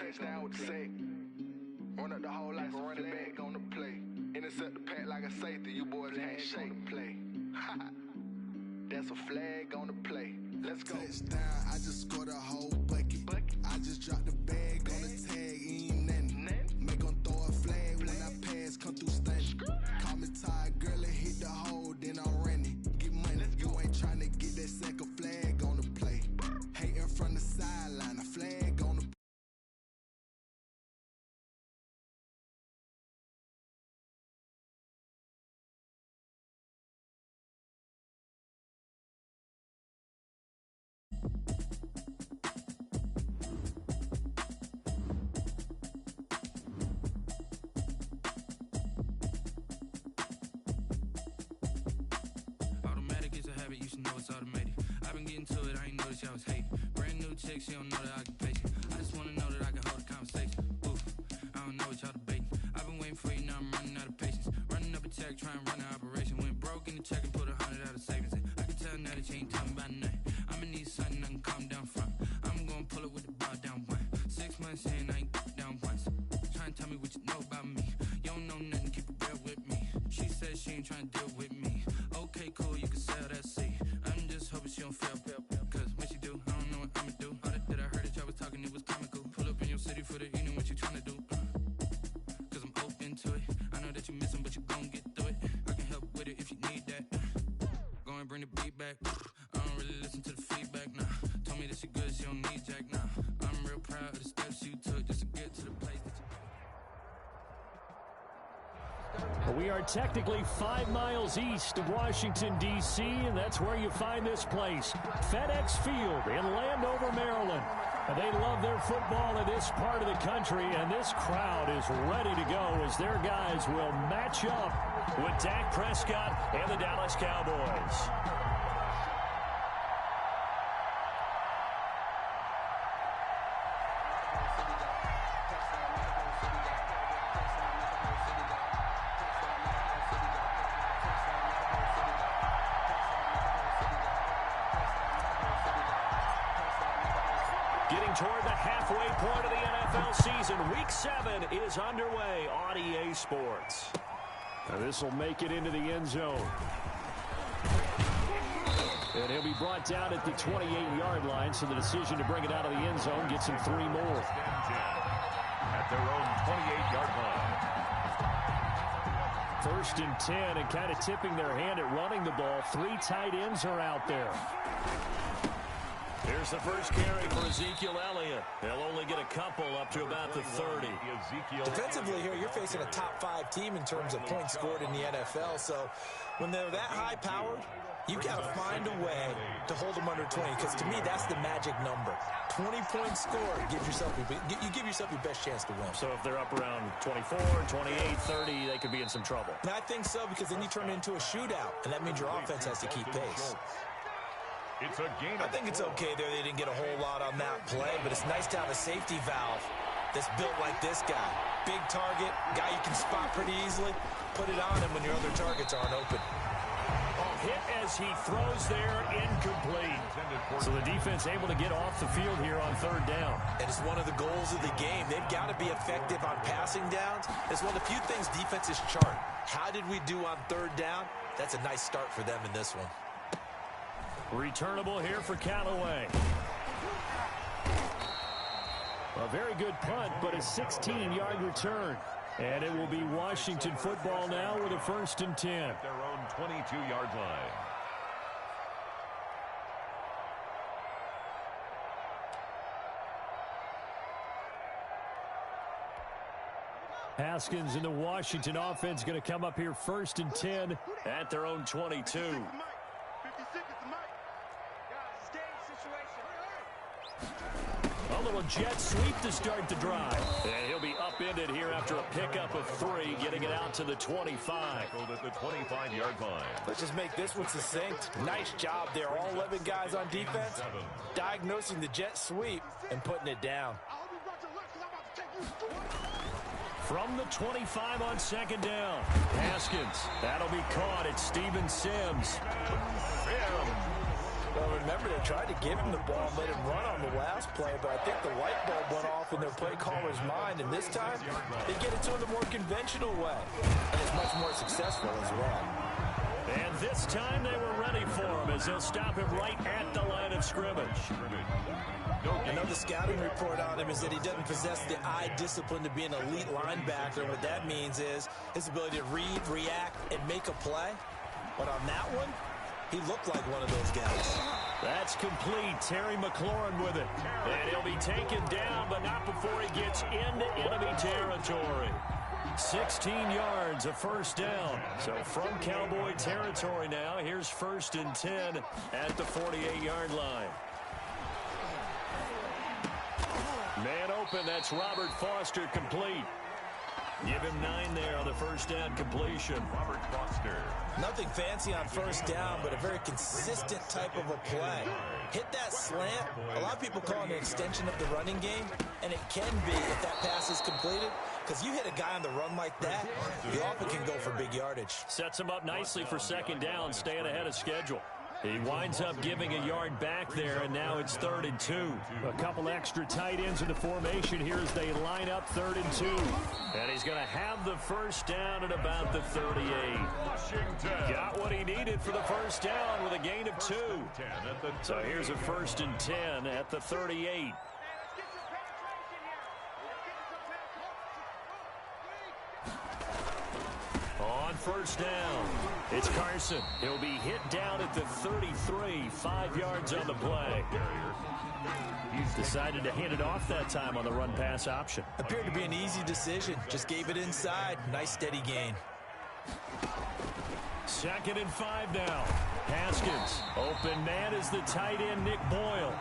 touchdown with the sack. Run up the hole like a running back on the play. Intercept the pack like a safety. You boys can't shake the play. That's a flag on the play. Let's go. Touchdown, I just scored a whole bucket. I just dropped the bag on the tag, ain't nothing. Make them throw a flag when I pass, come through stunning. Call me tired, girl, and hit the hole, then I'm running. Get money, you ain't trying to get that second flag on the play. Hating from the sideline, a flag on the play. You should know it's automated. I've been getting to it, I ain't noticed y'all was hating. Brand new chick, she don't know the occupation. I just wanna know that I can hold a conversation. Oof, I don't know what y'all debating. I've been waiting for you, now I'm running out of patience. Running up a check, trying to run an operation. Went broke in the check and put 100 out of savings in. I can tell now that you ain't talking about nothing. I'ma need something I can calm down from. I'm gonna pull it with the bar down one. 6 months in, I ain't down once. Trying to tell me what you know about me. You don't know nothing, keep it real with me. She said she ain't trying to deal with me. Okay, cool, you can sell that seat. I'm just hoping she don't fail, cause when she do, I don't know what I'ma do. All that I heard that y'all was talking, it was comical. Pull up in your city for the evening, what you tryna do? Cause I'm open to it. I know that you missing, but you gon' get through it. I can help with it if you need that. Go and bring the beat back. I don't really listen to the feedback, nah. Told me that she good, she don't need jack, nah. I'm real proud of the steps you took just to get to the place that you. We are technically 5 miles east of Washington, D.C., and that's where you find this place, FedEx Field in Landover, Maryland. And they love their football in this part of the country, and this crowd is ready to go as their guys will match up with Dak Prescott and the Dallas Cowboys. Getting toward the halfway point of the NFL season. Week 7 is underway on EA Sports. Now this will make it into the end zone. And he'll be brought down at the 28-yard line, so the decision to bring it out of the end zone gets him 3 more. At their own 28-yard line. 1st and 10, and kind of tipping their hand at running the ball. 3 tight ends are out there. Here's the first carry for Ezekiel Elliott. They'll only get a couple up to about the 30. Defensively here, you're facing a top-5 team in terms of points scored in the NFL. So when they're that high-powered, you've got to find a way to hold them under 20. Because to me, that's the magic number. 20 points scored. You give yourself your best chance to win. So if they're up around 24, 28, 30, they could be in some trouble. And I think so, because then you turn it into a shootout, and that means your offense has to keep pace. It's a gain. I think it's okay there. They didn't get a whole lot on that play, but it's nice to have a safety valve that's built like this guy. Big target, guy you can spot pretty easily. Put it on him when your other targets aren't open. Hit as he throws there, incomplete. So the defense able to get off the field here on 3rd down. And it's one of the goals of the game. They've got to be effective on passing downs. It's one of the few things defenses chart. How did we do on 3rd down? That's a nice start for them in this one. Returnable here for Callaway. A very good punt, but a 16-yard return. And it will be Washington football now with a 1st and 10. At their own 22-yard line. Haskins and the Washington offense going to come up here 1st and 10 at their own 22. A little jet sweep to start the drive. And he'll be upended here after a pickup of 3, getting it out to the 25. At the 25-yard line. Let's just make this one succinct. Nice job there. All 11 guys on defense diagnosing the jet sweep and putting it down. From the 25 on 2nd down. Haskins. That'll be caught. It's Steven Sims. Well, remember, they tried to give him the ball and let him run on the last play, but I think the light bulb went off in their play caller's mind, and this time they get it to him the more conventional way, and it's much more successful as well. And this time they were ready for him as they'll stop him right at the line of scrimmage. I know the scouting report on him is that he doesn't possess the eye discipline to be an elite linebacker, and what that means is his ability to read, react, and make a play. But on that one, he looked like one of those guys. That's complete. Terry McLaurin with it. And he'll be taken down, but not before he gets into enemy territory. 16 yards, a first down. So from Cowboy territory now, here's 1st and 10 at the 48-yard line. Man open, that's Robert Foster, complete. Give him 9 there on the first down completion. Robert Foster. Nothing fancy on first down, but a very consistent type of a play. Hit that slant. A lot of people call it an extension of the running game, and it can be if that pass is completed, because you hit a guy on the run like that, you often can go for big yardage. Sets him up nicely for second down, staying ahead of schedule. He winds up giving a yard back there, and now it's 3rd and 2. A couple extra tight ends in the formation here as they line up 3rd and 2. And he's going to have the first down at about the 38. Got what he needed for the first down with a gain of 2. So here's a 1st and 10 at the 38. On first down, it's Carson. He'll be hit down at the 33, 5 yards on the play. He's decided to hand it off that time on the run-pass option. Appeared to be an easy decision. Just gave it inside. Nice steady gain. 2nd and 5 now. Haskins. Open man is the tight end, Nick Boyle.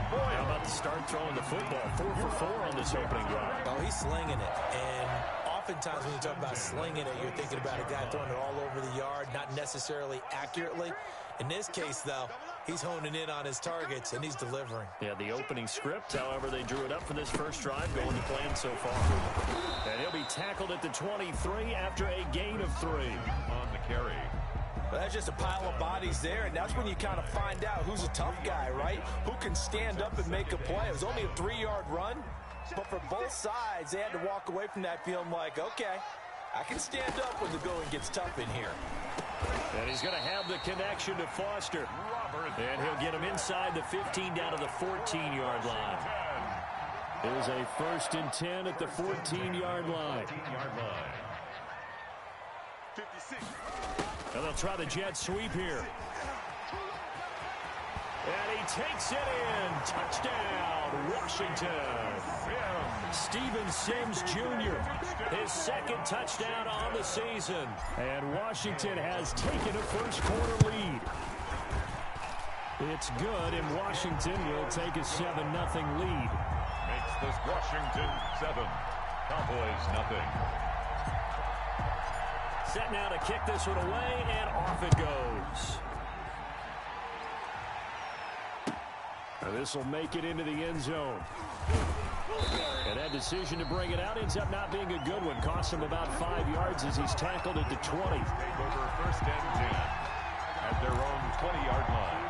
How about to start throwing the football? 4 for 4 on this opening drive. Oh, he's slinging it. And oftentimes when you talk about slinging it, you're thinking about a guy throwing it all over the yard, not necessarily accurately. In this case, though, he's honing in on his targets, and he's delivering. Yeah, the opening script, however, they drew it up for this first drive, going to plan so far. And he'll be tackled at the 23 after a gain of 3. On the carry. Well, that's just a pile of bodies there, and that's when you kind of find out who's a tough guy, right? Who can stand up and make a play. It was only a 3-yard run, but for both sides, they had to walk away from that feeling like, okay, I can stand up when the going gets tough in here. And he's going to have the connection to Foster. And he'll get him inside the 15 down to the 14-yard line. It is a 1st and 10 at the 14-yard line. 56. And they'll try the jet sweep here. And he takes it in. Touchdown, Washington. Steven Sims Jr., his 2nd touchdown on the season. And Washington has taken a first-quarter lead. It's good, and Washington will take a 7-0 lead. Makes this Washington 7. Cowboys nothing. Set now to kick this one away, and off it goes. And this will make it into the end zone. And that decision to bring it out ends up not being a good one. Costs him about 5 yards as he's tackled at the 20. Take over 1st and 10 at their own 20-yard line.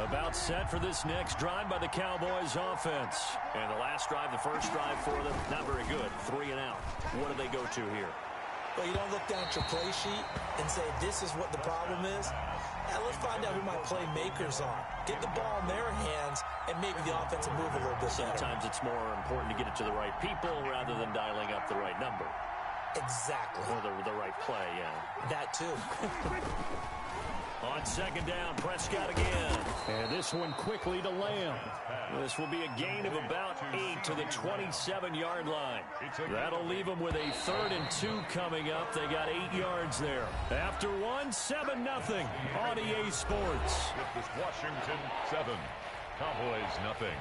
About set for this next drive by the Cowboys offense. And the last drive, the first drive for them, not very good. 3 and out. What do they go to here? Well, you don't look down at your play sheet and say, this is what the problem is. Now let's find out who my playmakers are. Get the ball in their hands, and maybe the offense will move a little bit better. Sometimes it's more important to get it to the right people rather than dialing up the right number. Exactly. Or the right play, yeah. That too. On 2nd down, Prescott again. And this one quickly to Lamb. This will be a gain of about 8 to the 27-yard line. That'll leave them with a 3rd and 2 coming up. They got 8 yards there. After 1, 7-0 on EA Sports. This Washington 7. Cowboys nothing.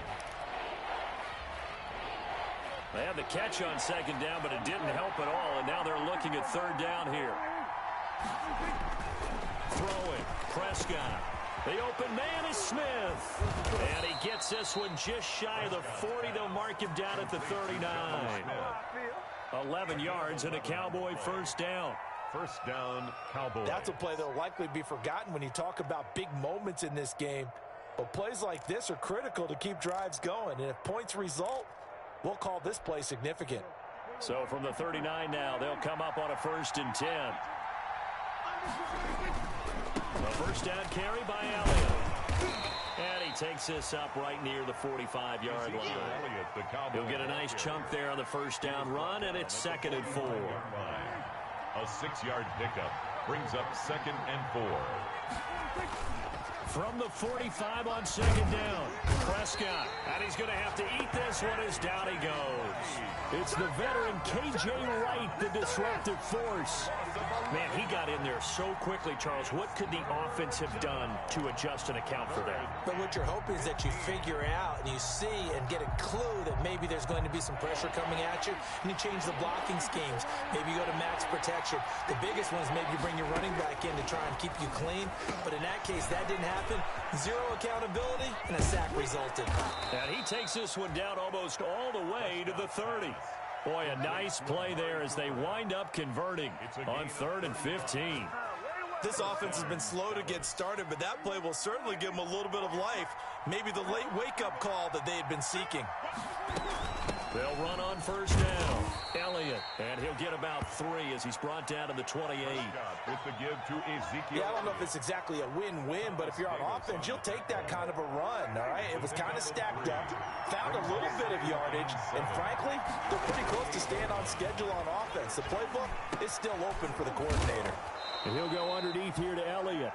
They had the catch on 2nd down, but it didn't help at all. And now they're looking at 3rd down here. Throwing, Prescott. The open man is Smith. And he gets this one just shy of the 40. They'll mark him down at the 39. 11 yards and a Cowboy first down. First down, Cowboys. That's a play that will likely be forgotten when you talk about big moments in this game. But plays like this are critical to keep drives going. And if points result, we'll call this play significant. So from the 39 now, they'll come up on a 1st and 10. The first down carry by Elliott. And he takes this up right near the 45-yard line. He'll get a nice chunk there on the first down run, and it's 2nd and 4. A 6-yard pickup brings up 2nd and 4. From the 45 on 2nd down, Prescott. And he's going to have to eat this one as down he goes. It's the veteran K.J. Wright, the disruptive force. Man, he got in there so quickly, Charles. What could the offense have done to adjust and account for that? But what you're hoping is that you figure out and you see and get a clue that maybe there's going to be some pressure coming at you, and you change the blocking schemes. Maybe you go to max protection. The biggest one is maybe you bring your running back in to try and keep you clean. But in that case, that didn't happen. Zero accountability, and a sack resulted. And he takes this one down almost all the way to the 30. Boy, a nice play there as they wind up converting on 3rd and 15. This offense has been slow to get started, but that play will certainly give them a little bit of life. Maybe the late wake-up call that they had been seeking. They'll run on 1st down. Elliott, and he'll get about 3 as he's brought down to the 28. With the give to Ezekiel. Yeah, I don't know if it's exactly a win-win, but if you're on offense, you'll take that kind of a run, all right? It was kind of stacked up, found a little bit of yardage, and frankly, they're pretty close to staying on schedule on offense. The playbook is still open for the coordinator. And he'll go underneath here to Elliott.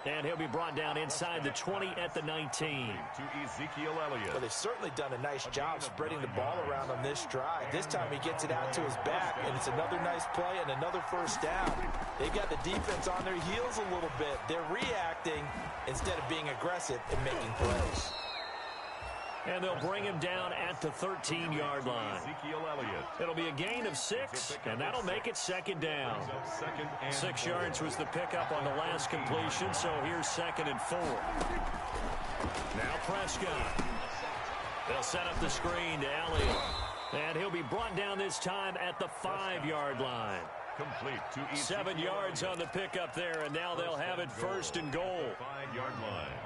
And he'll be brought down inside the 20 at the 19. To Ezekiel Elliott. Well, they've certainly done a nice job spreading the ball around on this drive. This time he gets it out to his back, and it's another nice play and another first down. They've got the defense on their heels a little bit. They're reacting instead of being aggressive and making plays. And they'll bring him down at the 13-yard line. Ezekiel Elliott. It'll be a gain of 6, and that'll make it 2nd down. 6 yards was the pickup on the last completion, so here's 2nd and 4. Now Prescott. They'll set up the screen to Elliott. And he'll be brought down this time at the 5-yard line. Complete to Ezekiel 7 yards on the pickup there, and now they'll have it 1st and goal. 5-yard line.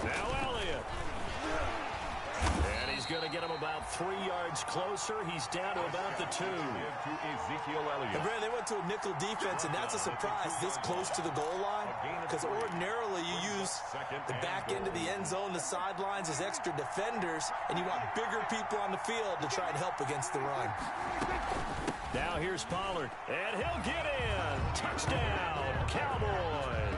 Now Elliott. And he's going to get him about 3 yards closer. He's down to about the 2. To Ezekiel Elliott. And Brad, they went to a nickel defense, and that's a surprise this close to the goal line, because ordinarily you use the back end of the end zone, the sidelines as extra defenders, and you want bigger people on the field to try and help against the run. Now here's Pollard, and he'll get in. Touchdown, Cowboys.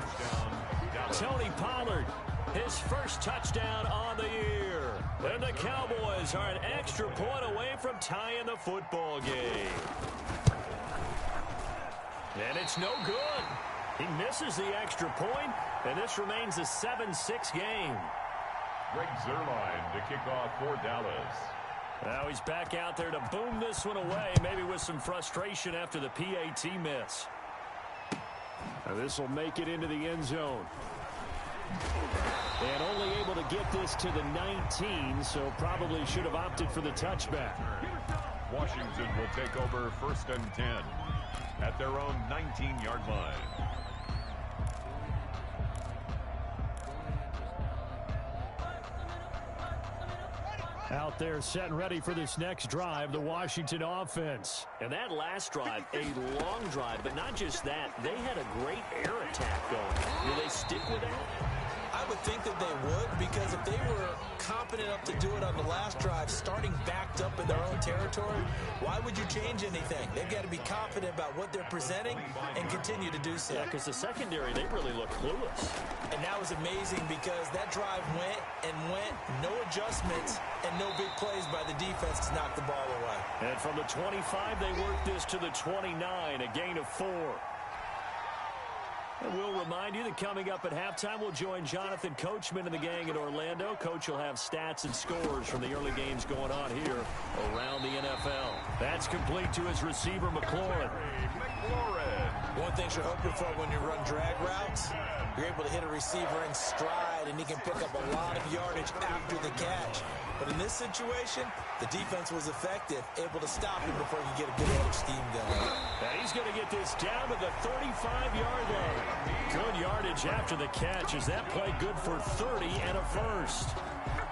Tony Pollard, his first touchdown on the year. And the Cowboys are an extra point away from tying the football game. And it's no good. He misses the extra point, and this remains a 7-6 game. Greg Zuerlein to kick off for Dallas. Now he's back out there to boom this one away, maybe with some frustration after the PAT miss. Now this will make it into the end zone. And only able to get this to the 19, so probably should have opted for the touchback. Washington will take over 1st and 10 at their own 19-yard line. Out there set and ready for this next drive, the Washington offense. And that last drive, a long drive, but not just that. They had a great air attack going. Will they stick with that? I would think that they would, because if they were competent enough to do it on the last drive, starting backed up in their own territory, why would you change anything? They've got to be confident about what they're presenting and continue to do so. Yeah, because the secondary, they really look clueless. And that was amazing because that drive went and went, no adjustments, and no big plays by the defense to knock the ball away. And from the 25, they worked this to the 29, a gain of 4. And we'll remind you that coming up at halftime, we'll join Jonathan Coachman and the gang in Orlando. Coach will have stats and scores from the early games going on here around the NFL. That's complete to his receiver, McLaurin. One things you're hoping for when you run drag routes. You're able to hit a receiver in stride, and he can pick up a lot of yardage after the catch. But in this situation, the defense was effective, able to stop him before he could get a good edge scheme going. And he's going to get this down to the 35-yard line. Good yardage after the catch. Is that play good for 30 and a first?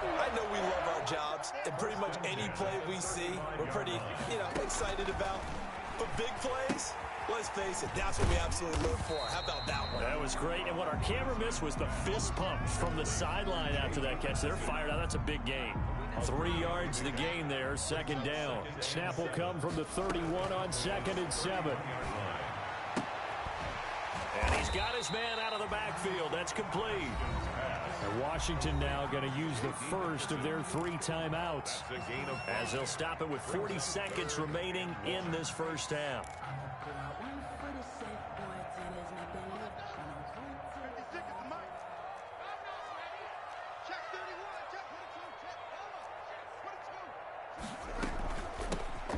I know we love our jobs, and pretty much any play we see, we're pretty, excited about. But big plays, let's face it, that's what we absolutely live for. How about that one? That was great. And what our camera missed was the fist pump from the sideline after that catch. They're fired out. That's a big gain. 3 yards the gain there, second down. Snap will come from the 31 on 2nd and 7. And he's got his man out of the backfield. That's complete. And Washington now going to use the first of their 3 timeouts, as they'll stop it with 40 seconds remaining in this first half.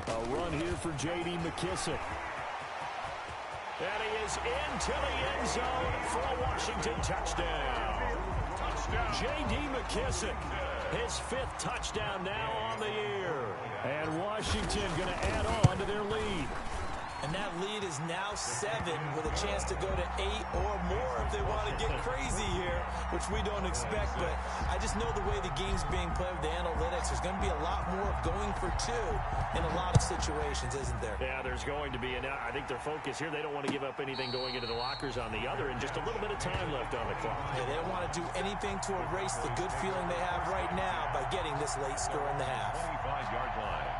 A run here for J.D. McKissick. And he is into the end zone for a Washington touchdown. J.D. McKissick, his 5th touchdown now on the year. And Washington going to add on to their lead. And that lead is now 7 with a chance to go to 8 or more if they want to get crazy here, which we don't expect. But I just know the way the game's being played with the analytics, there's going to be a lot more of going for 2 in a lot of situations, isn't there? Yeah, there's going to be. And I think their focus here, they don't want to give up anything going into the lockers on the other, and just a little bit of time left on the clock. Yeah, they don't want to do anything to erase the good feeling they have right now by getting this late score in the half. 25-yard line.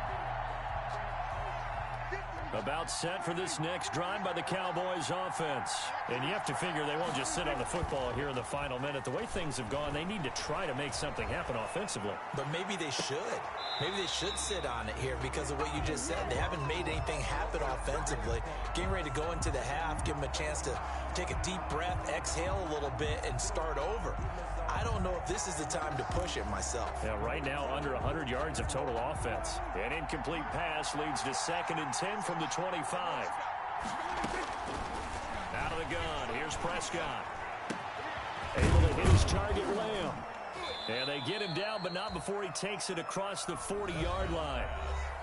About set for this next drive by the Cowboys offense. And you have to figure they won't just sit on the football here in the final minute. The way things have gone, they need to try to make something happen offensively. But maybe they should. Maybe they should sit on it here because of what you just said. They haven't made anything happen offensively. Getting ready to go into the half, give them a chance to take a deep breath, exhale a little bit, and start over. I don't know if this is the time to push it myself. Yeah, right now under 100 yards of total offense. An incomplete pass leads to 2nd and 10 from the 25. Out of the gun, here's Prescott. Able to hit his target, Lamb. And they get him down, but not before he takes it across the 40-yard line.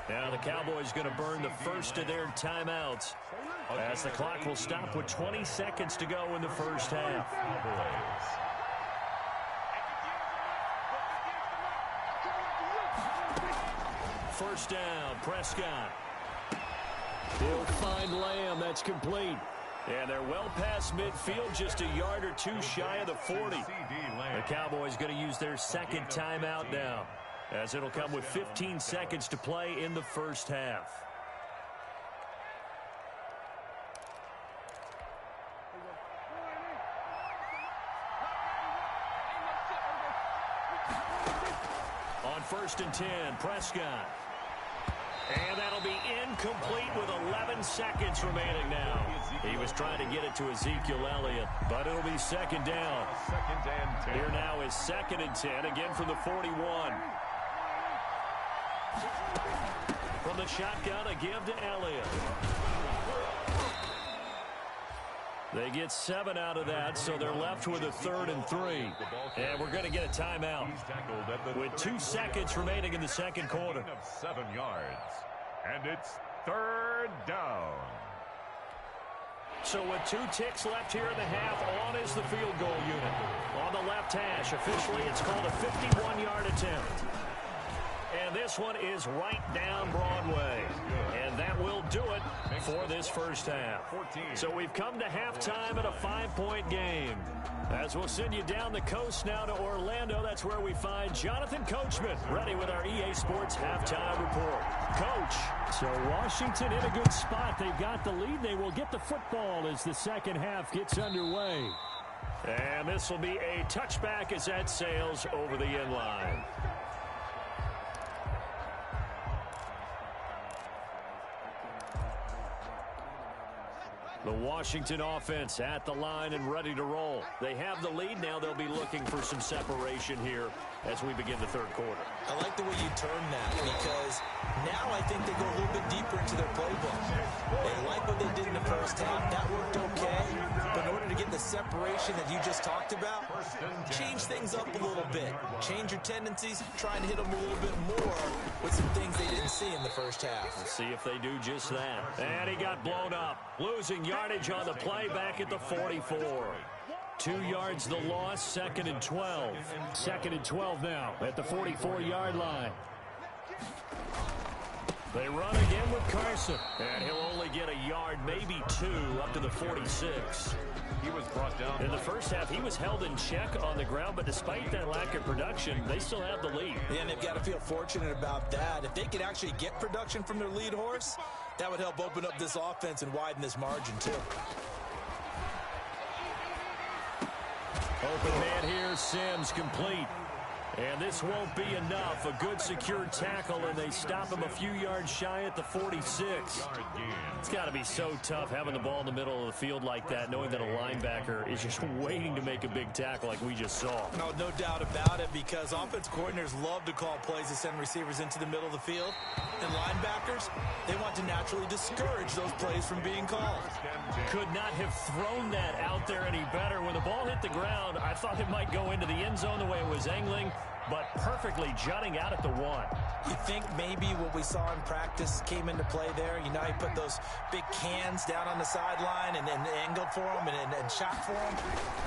Now the Cowboys going to burn the first of their timeouts, as the clock will stop with 20 seconds to go in the first half. First down, Prescott. He'll find Lamb. That's complete. And they're well past midfield, just a yard or 2 shy of the 40. The Cowboys going to use their 2nd timeout now, as it'll come with 15 seconds to play in the first half. On 1st and 10, Prescott. And that'll be incomplete with 11 seconds remaining now. He was trying to get it to Ezekiel Elliott, but it'll be 2nd down. 2nd and 10. Here now is 2nd and 10, again from the 41. From the shotgun, a give to Elliott. They get 7 out of that, so they're left with a 3rd and 3. And we're going to get a timeout with 2 seconds remaining in the second quarter. 7 yards. And it's 3rd down. So with 2 ticks left here in the half, on is the field goal unit. On the left hash, officially it's called a 51-yard attempt. And this one is right down Broadway. And that will do it for this first half. So we've come to halftime in a 5-point game. As we'll send you down the coast now to Orlando, that's where we find Jonathan Coachman, ready with our EA Sports halftime report. Coach. So Washington in a good spot. They've got the lead. They will get the football as the second half gets underway. And this will be a touchback as that sails over the end line. The Washington offense at the line and ready to roll. They have the lead. Now they'll be looking for some separation here as we begin the third quarter. I like the way you turn that, because now I think they go a little bit deeper into their playbook. They like what they did in the first half. That worked okay. separation that you just talked about, change things up a little bit. Change your tendencies, try and hit them a little bit more with some things they didn't see in the first half. Let's see if they do just that. And he got blown up. Losing yardage on the play back at the 44. 2 yards the loss, 2nd and 12. 2nd and 12 now at the 44-yard line. They run again with Carson. And he'll only get a yard, maybe 2, up to the 46. He was brought down. In the first half, he was held in check on the ground, but despite that lack of production, they still have the lead. Yeah, and they've got to feel fortunate about that. If they could actually get production from their lead horse, that would help open up this offense and widen this margin, too. Open man here, Sims complete. And this won't be enough. A good secure tackle, and they stop him a few yards shy at the 46. It's got to be so tough having the ball in the middle of the field like that, knowing that a linebacker is just waiting to make a big tackle like we just saw. No doubt about it, because offense coordinators love to call plays to send receivers into the middle of the field. And linebackers, they want to naturally discourage those plays from being called. Could not have thrown that out there any better. When the ball hit the ground, I thought it might go into the end zone the way it was angling, but perfectly jutting out at the 1. You think maybe what we saw in practice came into play there? You know, he put those big cans down on the sideline and angled for him and shot for him.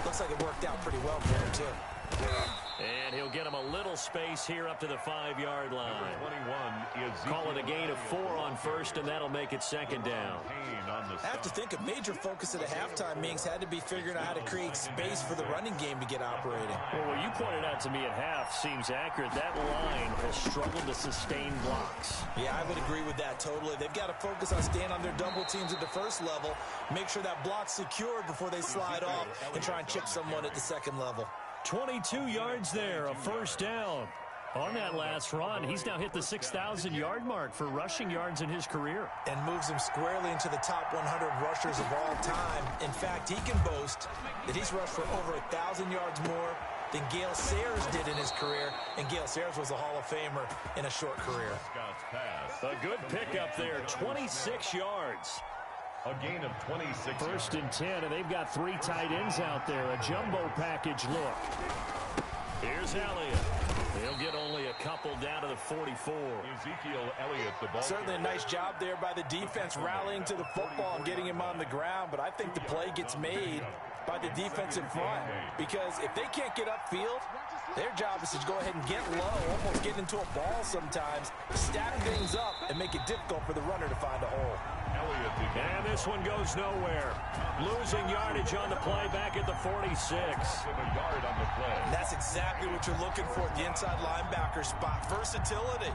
Looks like it worked out pretty well for him, too. And he'll get him a little space here up to the 5-yard line. 21 is Call it a gain of 4 on first, and that'll make it 2nd down. I have to think a major focus at a halftime, Mings, had to be figuring out how to create space for the running game to get operating. Well, what you pointed out to me at half seems accurate. That line has struggled to sustain blocks. Yeah, I would agree with that totally. They've got to focus on staying on their double teams at the first level, make sure that block's secured before they slide off and try and chip someone at the second level. 22 yards there, a first down. On that last run, he's now hit the 6,000-yard mark for rushing yards in his career. And moves him squarely into the top 100 rushers of all time. In fact, he can boast that he's rushed for over 1,000 yards more than Gale Sayers did in his career. And Gale Sayers was a Hall of Famer in a short career. A good pickup there, 26 yards. A gain of 26. 1st and 10, and they've got 3 tight ends out there. A jumbo package look. Here's Elliott. He'll get only a couple down to the 44. Ezekiel Elliott, the ball. Certainly a nice job there by the defense rallying to the football and getting him on the ground, but I think the play gets made by the defensive front, because if they can't get upfield, their job is to go ahead and get low, almost get into a ball sometimes, stack things up, and make it difficult for the runner to find a hole. And this one goes nowhere. Losing yardage on the play back at the 46. And that's exactly what you're looking for at the inside linebacker spot. Versatility.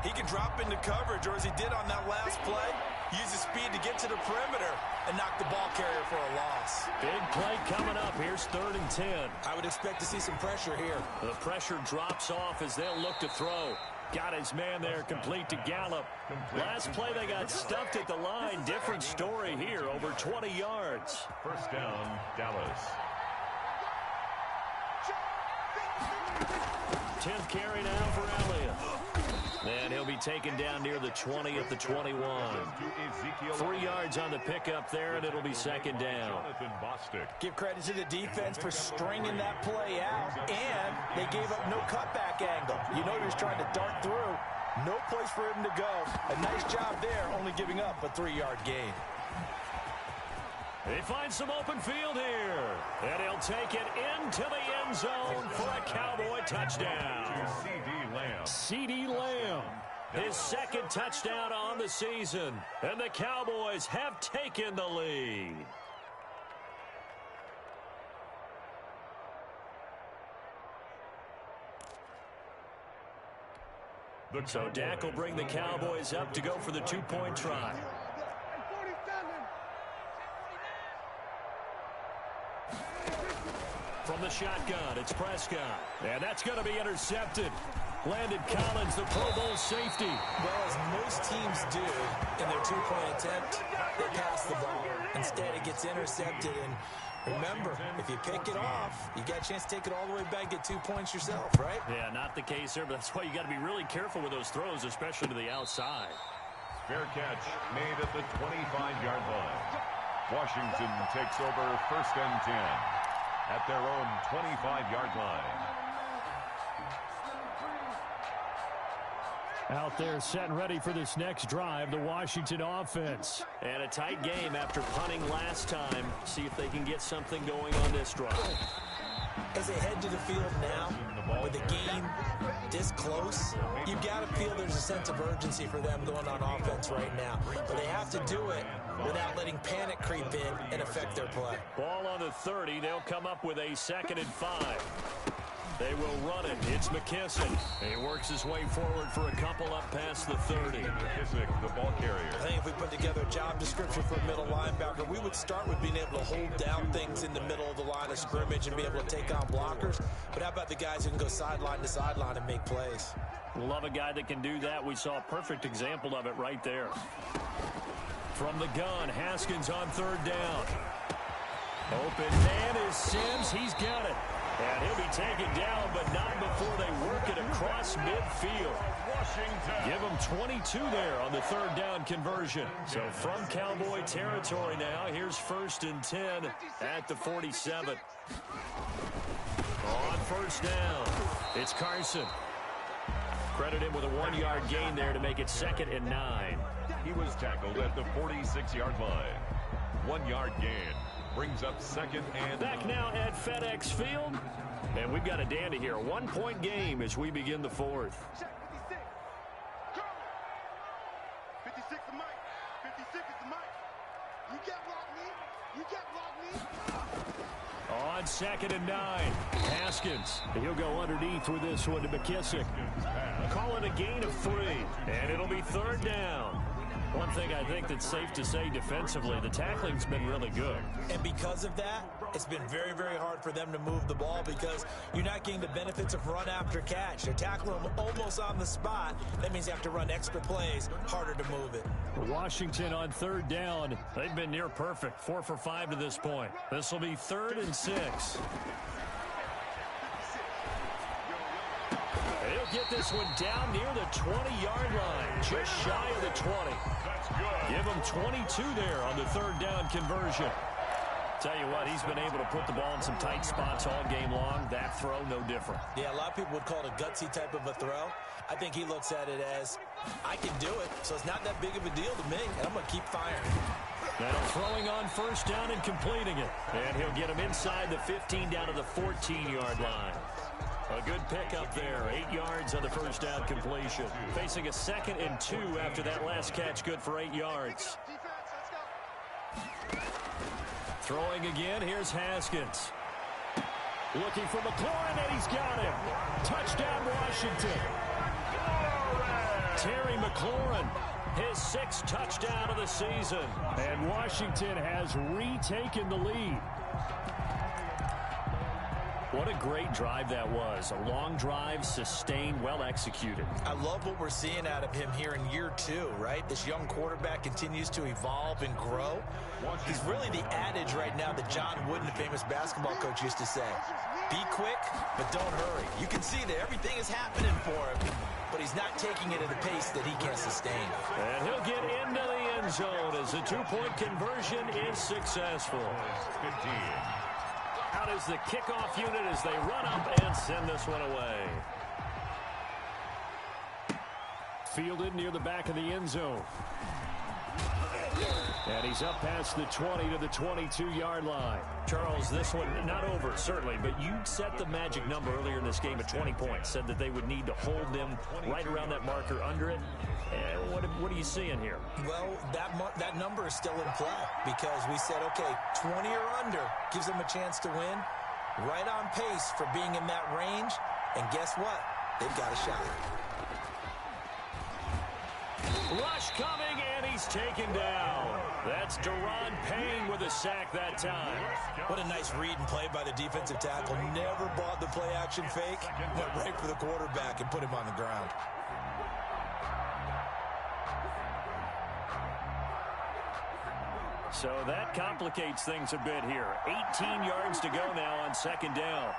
He can drop into coverage, or as he did on that last play, use his speed to get to the perimeter and knock the ball carrier for a loss. Big play coming up. Here's 3rd and 10. I would expect to see some pressure here. The pressure drops off as they'll look to throw. Got his man there, complete to Gallup. Last play, they got stuffed at the line. Different story here, over 20 yards. First down, Dallas. 10th carry now for Elliott. And he'll be taken down near the 20 at the 21. 3 yards on the pickup there, and it'll be 2nd down. Give credit to the defense for stringing that play out, and they gave up no cutback angle. You know he was trying to dart through. No place for him to go. A nice job there, only giving up a 3-yard gain. They find some open field here, and he'll take it into the end zone for a Cowboy touchdown. CeeDee Lamb, his 2nd touchdown on the season, and the Cowboys have taken the lead. So Dak will bring the Cowboys up to go for the 2-point try. From the shotgun, it's Prescott. And that's going to be intercepted. Landon Collins, the Pro Bowl safety. Well, as most teams do in their 2-point attempt, they pass the ball. Instead, it gets intercepted. And remember, if you pick it off, you got a chance to take it all the way back, get 2 points yourself, right? Yeah, not the case here, but that's why you got to be really careful with those throws, especially to the outside. Fair catch made at the 25-yard line. Washington takes over 1st and 10 at their own 25-yard line. Out there set and ready for this next drive, the Washington offense. And a tight game after punting last time. See if they can get something going on this drive. As they head to the field now, with the game this close, you've got to feel there's a sense of urgency for them going on offense right now. But they have to do it without letting panic creep in and affect their play. Ball on the 30. They'll come up with a 2nd and 5. They will run it. It's McKissick. He works his way forward for a couple up past the 30. McKissick, the ball carrier. I think if we put together a job description for a middle linebacker, we would start with being able to hold down things in the middle of the line of scrimmage and be able to take on blockers. But how about the guys who can go sideline to sideline and make plays? Love a guy that can do that. We saw a perfect example of it right there. From the gun, Haskins on 3rd down. Open man is Sims. He's got it. And he'll be taken down, but not before they work it across midfield. Washington. Give them 22 there on the 3rd down conversion. So from Cowboy territory now, here's 1st and 10 at the 47. On 1st down, it's Carson. Credit him with a 1-yard gain there to make it 2nd and 9. He was tackled at the 46-yard line. 1-yard gain. Brings up 2nd and back now at FedEx Field. And we've got a dandy here. A 1-point game as we begin the 4th. 56 is Mike. 56 is Mike. You get block me. On 2nd and 9. Haskins. He'll go underneath with this one to McKissick. Call it a gain of 3. And it'll be 3rd down. One thing I think that's safe to say defensively, the tackling's been really good. And because of that, it's been very, very hard for them to move the ball because you're not getting the benefits of run after catch. They're tackling them almost on the spot. That means you have to run extra plays, harder to move it. Washington on 3rd down. They've been near perfect. 4 for 5 to this point. This will be 3rd and 6. He'll get this one down near the 20-yard line, just shy of the 20. That's good. Give him 22 there on the 3rd down conversion. Tell you what, he's been able to put the ball in some tight spots all game long. That throw, no different. Yeah, a lot of people would call it a gutsy type of a throw. I think he looks at it as, I can do it, so it's not that big of a deal to me, and I'm going to keep firing. Now throwing on 1st down and completing it. And he'll get him inside the 15 down to the 14-yard line. A good pickup there. 8 yards on the 1st down completion. Facing a 2nd and 2 after that last catch, good for 8 yards. Throwing again, here's Haskins. Looking for McLaurin, and he's got him. Touchdown, Washington. Terry McLaurin, his 6th touchdown of the season. And Washington has retaken the lead. What a great drive that was. A long drive, sustained, well executed. I love what we're seeing out of him here in year 2, right? This young quarterback continues to evolve and grow. He's really the adage right now that John Wooden, the famous basketball coach, used to say. Be quick, but don't hurry. You can see that everything is happening for him, but he's not taking it at a pace that he can't sustain. And he'll get into the end zone as the 2-point conversion is successful. 15. Out is the kickoff unit as they run up and send this one away. Fielded near the back of the end zone. And he's up past the 20 to the 22-yard line. Charles, this one not over, certainly, but you set the magic number earlier in this game at 20 points. Said that they would need to hold them right around that marker under it. What are you seeing here? Well, that number is still in play because we said, okay, 20 or under gives them a chance to win. Right on pace for being in that range. And guess what? They've got a shot. Rush coming, and he's taken down. That's Deron Payne with a sack that time. What a nice read and play by the defensive tackle. Never bought the play-action fake. Went right for the quarterback and put him on the ground. So that complicates things a bit here. 18 yards to go now on 2nd down.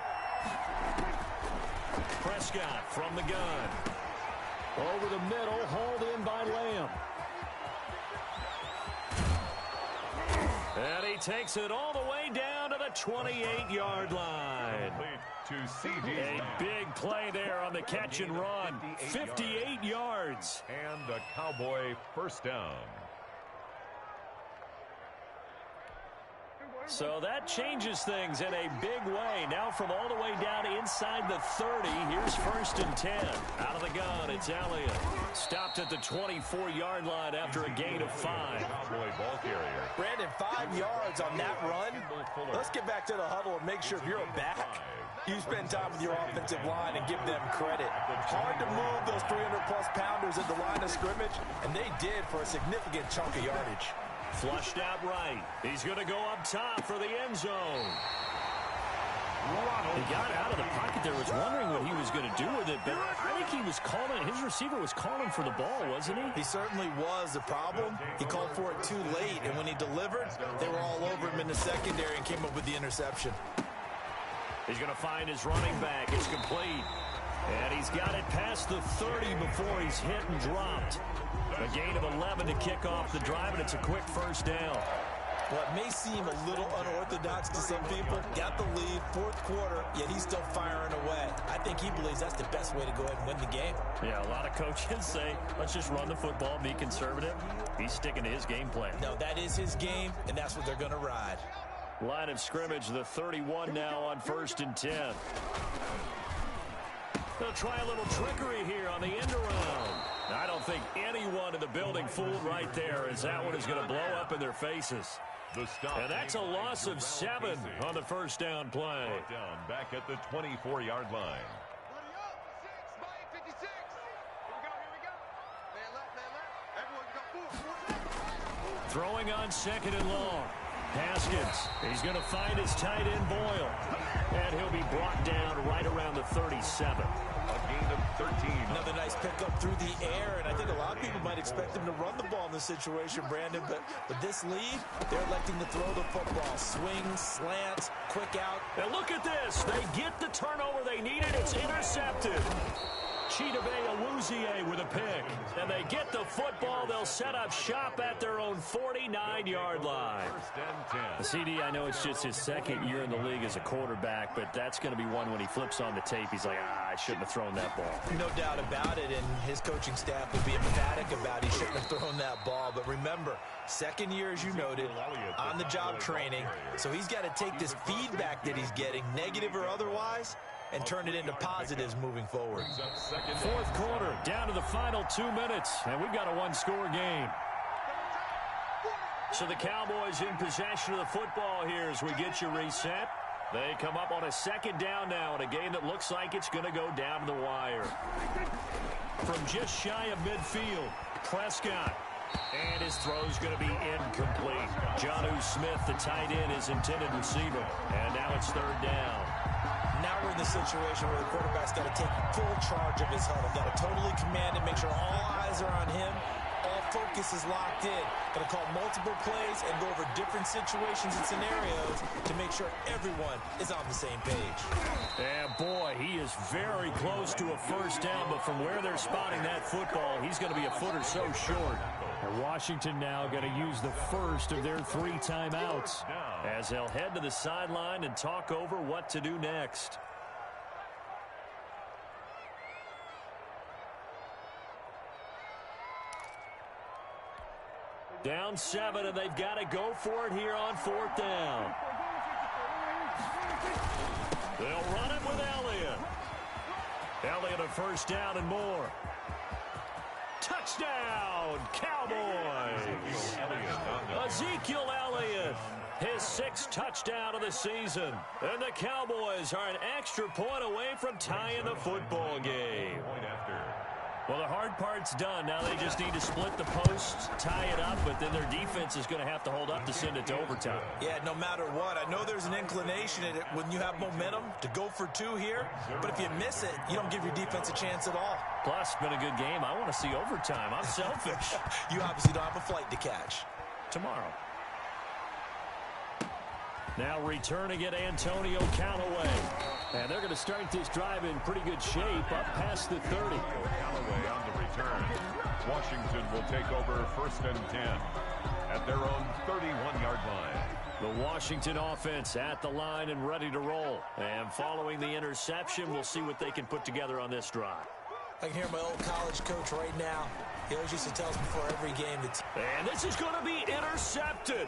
Prescott from the gun. Over the middle, hauled in by Lamb. And he takes it all the way down to the 28-yard line. A big play there on the catch and run. 58 yards. And a Cowboy first down. So that changes things in a big way. Now from all the way down inside the 30, here's 1st and 10. Out of the gun, it's Elliott. Stopped at the 24-yard line after a gain of 5. Cowboy ball carrier. Brandon, 5 yards on that run. Let's get back to the huddle and make sure if you're a back, you spend time with your offensive line and give them credit. Hard to move those 300-plus pounders at the line of scrimmage, and they did for a significant chunk of yardage. Flushed out right. He's going to go up top for the end zone. He got out of the pocket there. Was wondering what he was going to do with it, but I think he was calling. His receiver was calling for the ball, wasn't he? He certainly was. The problem, he called for it too late, and when he delivered, they were all over him in the secondary and came up with the interception. He's going to find his running back. It's complete. And he's got it past the 30 before he's hit and dropped. A gain of 11 to kick off the drive, and it's a quick first down. Well, it may seem a little unorthodox to some people. Got the lead, 4th quarter, yet he's still firing away. I think he believes that's the best way to go ahead and win the game. Yeah, a lot of coaches say, let's just run the football, be conservative. He's sticking to his game plan. No, that is his game, and that's what they're going to ride. Line of scrimmage, the 31 now on 1st and 10. They'll try a little trickery here on the end around. I don't think anyone in the building fooled right there, as that one is going to blow up in their faces. And that's a loss of 7 on the first down play. Down back at the 24-yard line. Throwing on 2nd and long. Haskins, he's going to find his tight end Boyle. And he'll be brought down right around the 37. A gain of 13. Another nice pickup through the air, and I think a lot of people might expect him to run the ball in this situation, Brandon, but with this lead, they're electing to throw the football. Swings, slants, quick out. And look at this. They get the turnover they needed. It's intercepted. Chidobe Awuzie with a pick. And they get the football. They'll set up shop at their own 49-yard line. The CD, I know it's just his 2nd year in the league as a quarterback, but that's going to be one when he flips on the tape. He's like, I shouldn't have thrown that ball. No doubt about it, and his coaching staff will be emphatic about he shouldn't have thrown that ball. But remember, 2nd year, as you noted, on-the-job training. So he's got to take this feedback that he's getting, negative or otherwise, and turn it into positives moving forward. 4th quarter, down to the final 2 minutes, and we've got a 1-score game. So the Cowboys in possession of the football here as we get you reset. They come up on a 2nd down now in a game that looks like it's going to go down to the wire. From just shy of midfield, Prescott. And his throw's going to be incomplete. Jonnu Smith, the tight end, is intended receiver. And now it's 3rd down. Now we're in the situation where the quarterback's got to take full charge of his huddle. Got to totally command it, make sure all eyes are on him. All focus is locked in. Got to call multiple plays and go over different situations and scenarios to make sure everyone is on the same page. And boy, he is very close to a first down, but from where they're spotting that football, he's going to be a foot or so short. And Washington now going to use the first of their 3 timeouts as they'll head to the sideline and talk over what to do next. Down 7, and they've got to go for it here on 4th down. They'll run it with Elliott. Elliott a first down and more. Touchdown, Cowboys! Ezekiel Elliott, his 6th touchdown of the season. And the Cowboys are an extra point away from tying the football game. Well, the hard part's done. Now they just need to split the posts, tie it up, but then their defense is going to have to hold up to send it to overtime. Yeah, no matter what. I know there's an inclination in it when you have momentum to go for 2 here, but if you miss it, you don't give your defense a chance at all. Plus, it's been a good game. I want to see overtime. I'm selfish. You obviously don't have a flight to catch. Tomorrow. Now returning it, Antonio Callaway. And they're going to start this drive in pretty good shape up past the 30. Callaway on the return. Washington will take over 1st and 10. at their own 31-yard line. The Washington offense at the line and ready to roll. And following the interception, we'll see what they can put together on this drive. I can hear my old college coach right now. He always used to tell us before every game that... And this is going to be intercepted.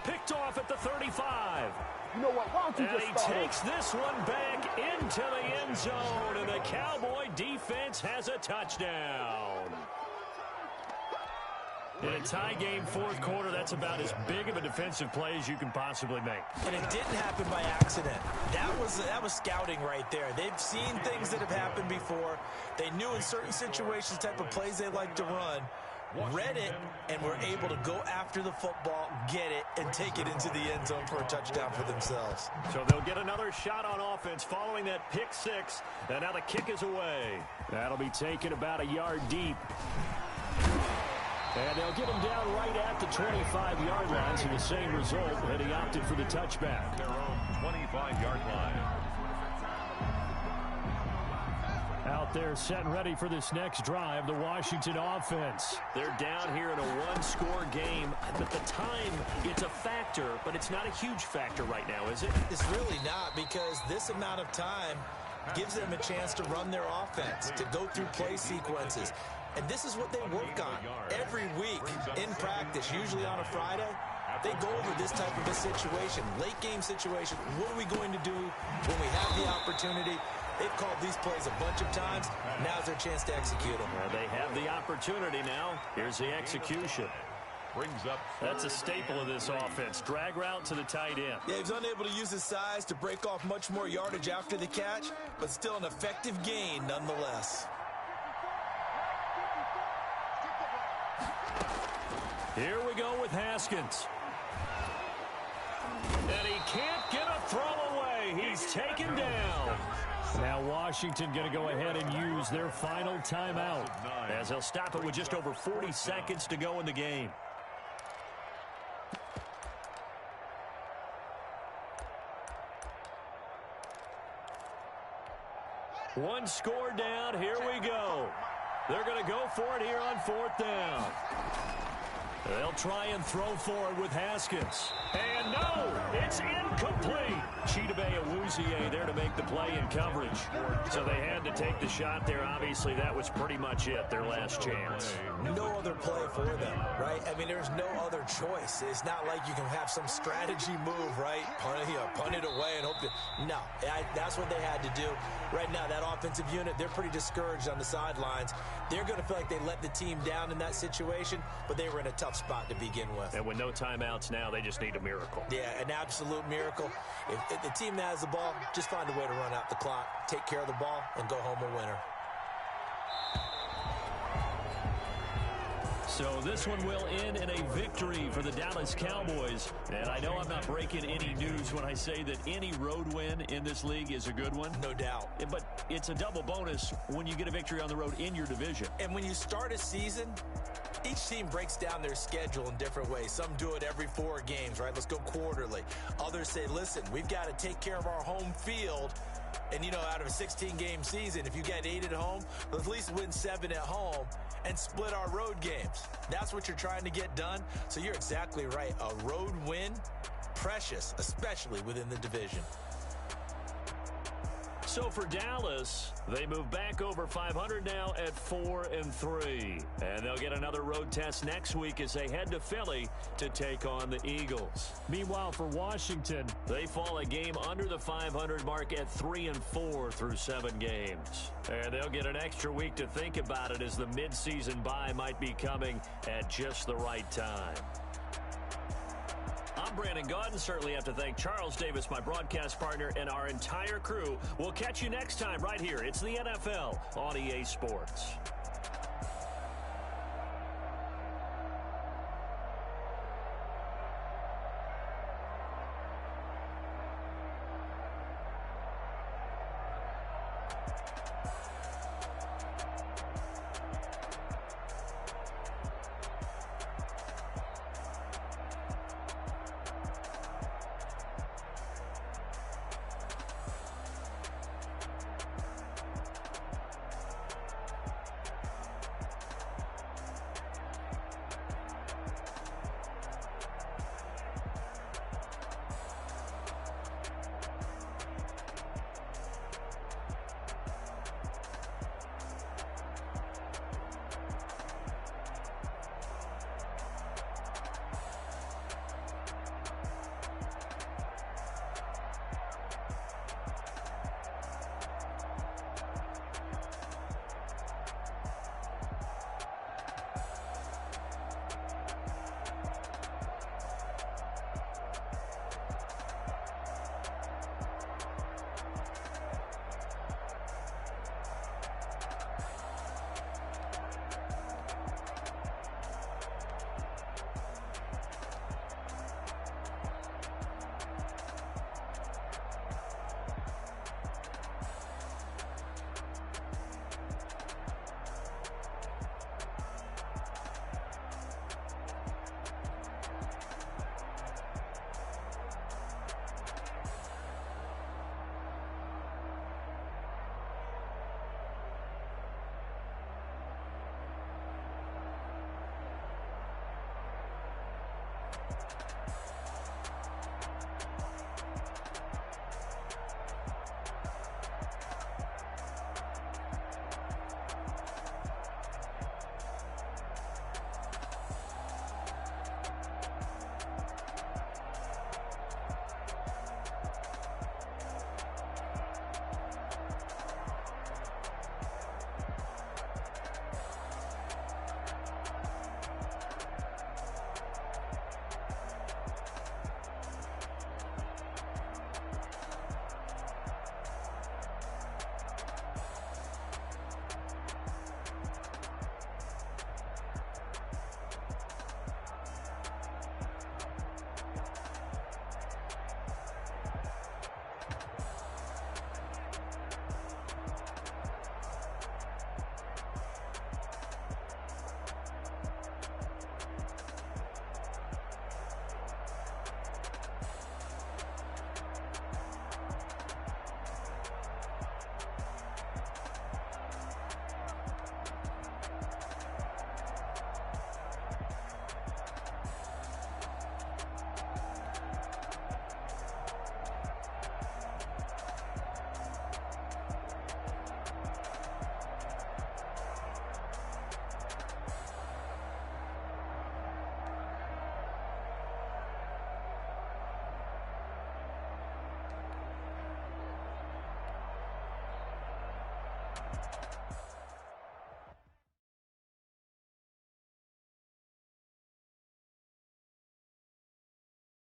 Picked off at the 35. You know what? Why don't you And just he start takes this one back into the end zone, and the Cowboy defense has a touchdown. In a tie game fourth quarter, that's about as big of a defensive play as you can possibly make. And it didn't happen by accident. That was scouting right there. They've seen things that have happened before. They knew in certain situations the type of plays they like to run, read it, and were able to go after the football, get it, and take it into the end zone for a touchdown for themselves. So they'll get another shot on offense following that pick six, and now the kick is away. That'll be taken about a yard deep. And they'll get him down right at the 25-yard line, so the same result, and he opted for the touchback. Their own 25-yard line. Out there set and ready for this next drive, the Washington offense. They're down here in a one-score game. At the time, it's a factor, but it's not a huge factor right now, is it? It's really not, because this amount of time gives them a chance to run their offense, to go through play sequences. And this is what they work on every week in practice, usually on a Friday. They go over this type of a situation, late game situation. What are we going to do when we have the opportunity? They've called these plays a bunch of times. Now's their chance to execute them. Well, they have the opportunity now. Here's the execution. Brings up. That's a staple of this offense. Drag route to the tight end. Yeah, he's unable to use his size to break off much more yardage after the catch, but still an effective gain nonetheless. Here we go with Haskins. And he can't get a throw away. He's taken down. Now Washington going to go ahead and use their final timeout, as they'll stop it with just over 40 seconds to go in the game. One score down. Here we go. They're going to go for it here on fourth down. They'll try and throw forward with Haskins. And no, it's incomplete. Chidobe Awuzie there to make the play in coverage. So they had to take the shot there. Obviously, that was pretty much it, their last chance. No other play for them, right? I mean, there's no other choice. It's not like you can have some strategy move, right? Punt it away and hope to... No, that's what they had to do. Right now, that offensive unit, they're pretty discouraged on the sidelines. They're going to feel like they let the team down in that situation, but they were in a tough spot to begin with. And with no timeouts now, they just need a miracle. Yeah, an absolute miracle. If the team that has the ball, just find a way to run out the clock, take care of the ball, and go home a winner. So this one will end in a victory for the Dallas Cowboys. And I know I'm not breaking any news when I say that any road win in this league is a good one. No doubt. But it's a double bonus when you get a victory on the road in your division. And when you start a season, each team breaks down their schedule in different ways. Some do it every 4 games, right? Let's go quarterly. Others say, listen, we've got to take care of our home field. And, you know, out of a 16-game season, if you get 8 at home, let's at least win 7 at home and split our road games. That's what you're trying to get done. So you're exactly right. A road win, precious, especially within the division. So for Dallas, they move back over 500 now at 4-3. And they'll get another road test next week as they head to Philly to take on the Eagles. Meanwhile, for Washington, they fall a game under the 500 mark at 3-4 through 7 games. And they'll get an extra week to think about it as the midseason bye might be coming at just the right time. I'm Brandon Gaudin. Certainly have to thank Charles Davis, my broadcast partner, and our entire crew. We'll catch you next time right here. It's the NFL on EA Sports.